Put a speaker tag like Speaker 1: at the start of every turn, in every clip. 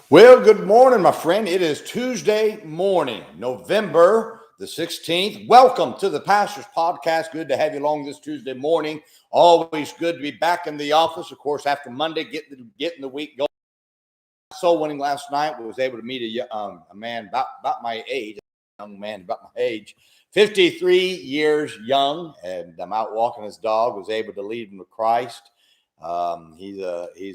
Speaker 1: Well, good morning, my friend. It is Tuesday morning, November the 16th. Welcome to the Pastor's Podcast. Good to have you along this Tuesday morning. Always good to be back in the office, of course, after Monday, getting the week going. Soul winning last night. Was able to meet a man about my age, a young man about my age, 53 years young, and I'm out walking his dog. Was able to lead him to Christ. He's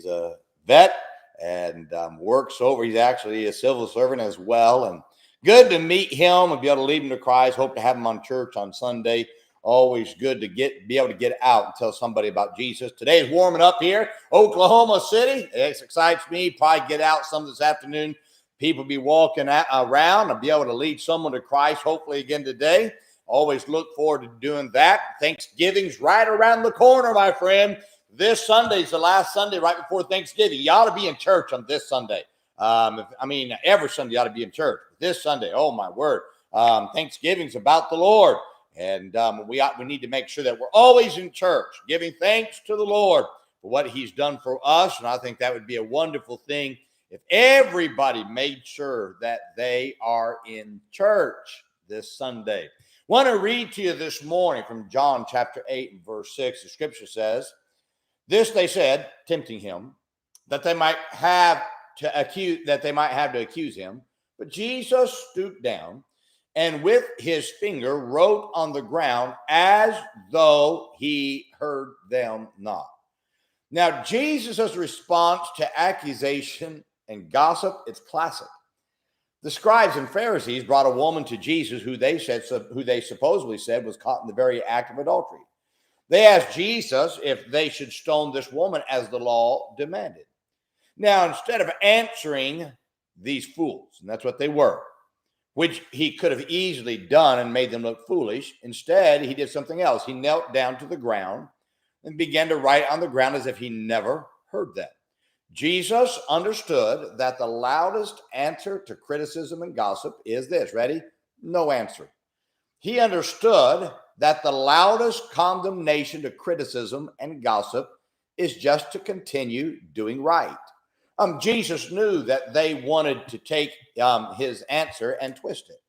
Speaker 1: a vet and works over. He's actually a civil servant as well, and good to meet him and be able to lead him to Christ. Hope to have him on church on Sunday. Always good to be able to get out and tell somebody about Jesus. Today is warming up here, Oklahoma City. It excites me. Probably get out some this afternoon. People be walking around and be able to lead someone to Christ, hopefully again today. Always look forward to doing that. Thanksgiving's right around the corner, my friend. This Sunday is the last Sunday right before Thanksgiving. You ought to be in church on this Sunday. Every Sunday you ought to be in church. This Sunday, oh my word. Thanksgiving's about the Lord. And we need to make sure that we're always in church, giving thanks to the Lord for what he's done for us. And I think that would be a wonderful thing if everybody made sure that they are in church this Sunday. I want to read to you this morning from John chapter 8 and verse 6. The scripture says, "This they said, tempting him, that they might have to accuse him. But Jesus stooped down and with his finger wrote on the ground as though he heard them not." Now, Jesus' response to accusation and gossip, it's classic. The scribes and Pharisees brought a woman to Jesus who they supposedly said was caught in the very act of adultery. They asked Jesus if they should stone this woman as the law demanded. Now, instead of answering these fools, and that's what they were, which he could have easily done and made them look foolish, instead, he did something else. He knelt down to the ground and began to write on the ground as if he never heard them. Jesus understood that the loudest answer to criticism and gossip is this. Ready? No answer. He understood that the loudest condemnation to criticism and gossip is just to continue doing right. Jesus knew that they wanted to take his answer and twist it.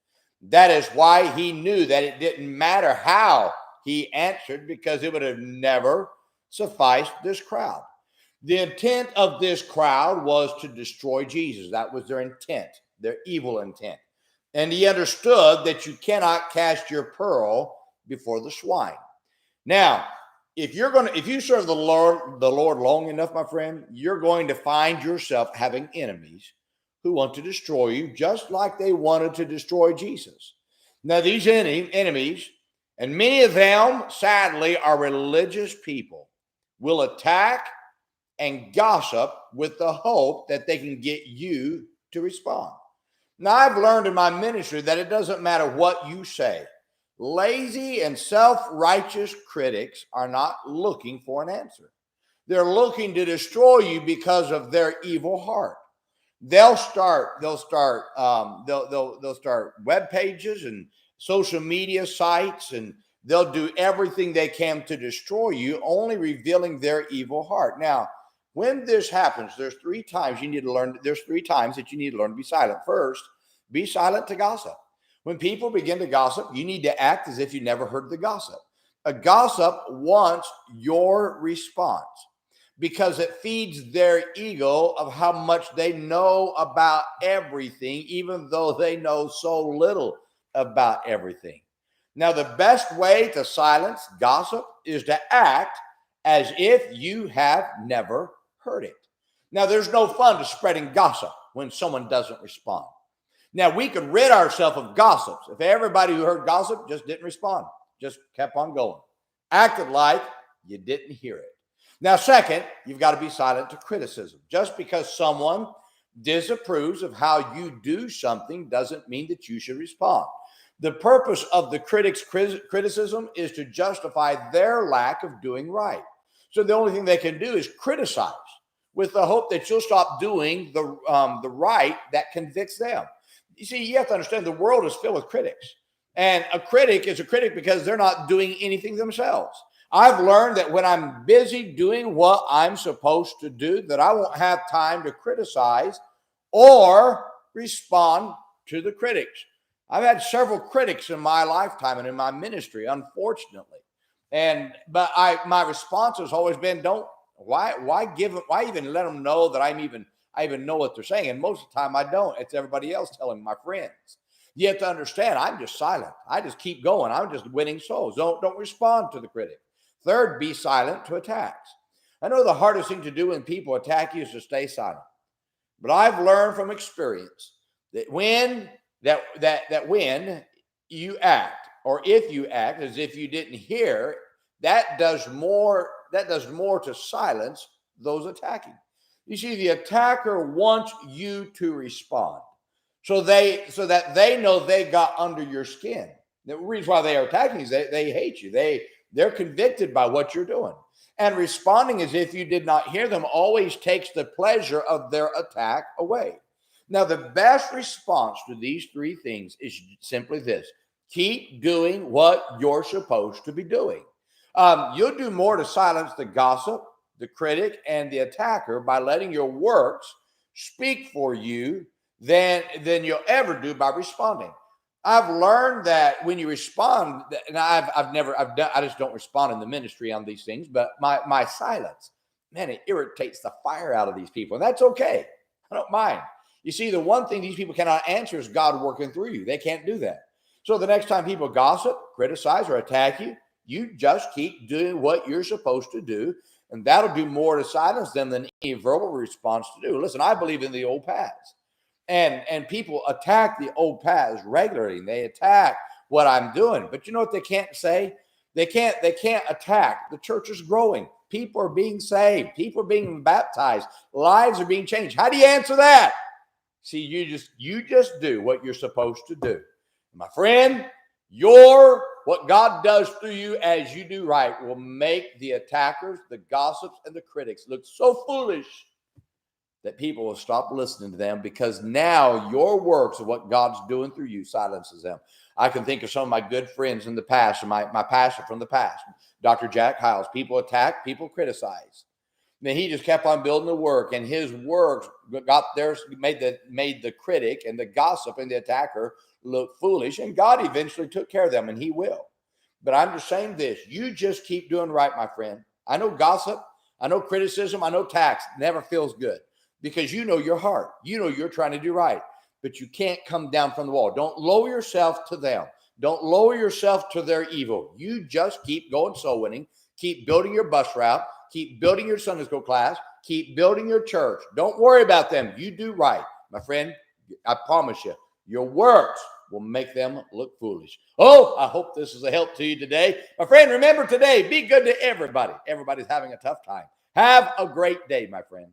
Speaker 1: That is why he knew that it didn't matter how he answered, because it would have never sufficed this crowd. The intent of this crowd was to destroy Jesus. That was their intent, their evil intent. And he understood that you cannot cast your pearl before the swine. Now, if you serve the Lord long enough, my friend, you're going to find yourself having enemies who want to destroy you, just like they wanted to destroy Jesus. Now, these enemies, and many of them, sadly, are religious people, will attack and gossip with the hope that they can get you to respond. Now, I've learned in my ministry that it doesn't matter what you say. Lazy and self-righteous critics are not looking for an answer. They're looking to destroy you because of their evil heart. They'll start web pages and social media sites, and they'll do everything they can to destroy you, only revealing their evil heart. Now, when this happens, there's three times that you need to learn to be silent. First, be silent to gossip. When people begin to gossip, you need to act as if you never heard the gossip. A gossip wants your response because it feeds their ego of how much they know about everything, even though they know so little about everything. Now, the best way to silence gossip is to act as if you have never heard it. Now, there's no fun to spreading gossip when someone doesn't respond. Now, we could rid ourselves of gossips if everybody who heard gossip just didn't respond, just kept on going, acted like you didn't hear it. Now, second, you've got to be silent to criticism. Just because someone disapproves of how you do something doesn't mean that you should respond. The purpose of the critic's criticism is to justify their lack of doing right. So the only thing they can do is criticize with the hope that you'll stop doing the right that convicts them. You see, you have to understand the world is filled with critics. And a critic is a critic because they're not doing anything themselves. I've learned that when I'm busy doing what I'm supposed to do, that I won't have time to criticize or respond to the critics. I've had several critics in my lifetime and in my ministry, unfortunately. But my response has always been, why even let them know that I even know what they're saying? And most of the time I don't. It's everybody else telling my friends. You have to understand, I'm just silent. I just keep going. I'm just winning souls. Don't respond to the critic. Third, be silent to attacks. I know the hardest thing to do when people attack you is to stay silent. But I've learned from experience that when you act, or if you act as if you didn't hear, that does more to silence those attacking. You see, the attacker wants you to respond, so that they know they got under your skin. The reason why they are attacking is they hate you. They're convicted by what you're doing. And responding as if you did not hear them always takes the pleasure of their attack away. Now, the best response to these three things is simply this: keep doing what you're supposed to be doing. You'll do more to silence the gossip, the critic, and the attacker by letting your works speak for you than you'll ever do by responding. I've learned that when you respond, and I just don't respond in the ministry on these things, but my silence, man, it irritates the fire out of these people. And that's okay. I don't mind. You see, the one thing these people cannot answer is God working through you. They can't do that. So the next time people gossip, criticize, or attack you, you just keep doing what you're supposed to do. And that'll do more to silence them than any verbal response to do. Listen, I believe in the old paths. And people attack the old paths regularly. They attack what I'm doing. But you know what they can't say? They can't attack. The church is growing. People are being saved. People are being baptized. Lives are being changed. How do you answer that? See, you just do what you're supposed to do. My friend, what God does through you as you do right will make the attackers, the gossips, and the critics look so foolish that people will stop listening to them, because now your works of what God's doing through you silences them. I can think of some of my good friends in the past, my pastor from the past, Dr. Jack Hiles. People attack, people criticize. Then he just kept on building the work, and his works made the critic and the gossip and the attacker look foolish, and God eventually took care of them, and he will. But I'm just saying this: you just keep doing right, my friend. I know gossip, I know criticism, I know attacks never feels good, because you know your heart. You know you're trying to do right, but you can't come down from the wall. Don't lower yourself to them. Don't lower yourself to their evil. You just keep going soul winning. Keep building your bus route. Keep building your Sunday school class. Keep building your church. Don't worry about them. You do right. My friend, I promise you, your works will make them look foolish. Oh, I hope this is a help to you today. My friend, remember today, be good to everybody. Everybody's having a tough time. Have a great day, my friend.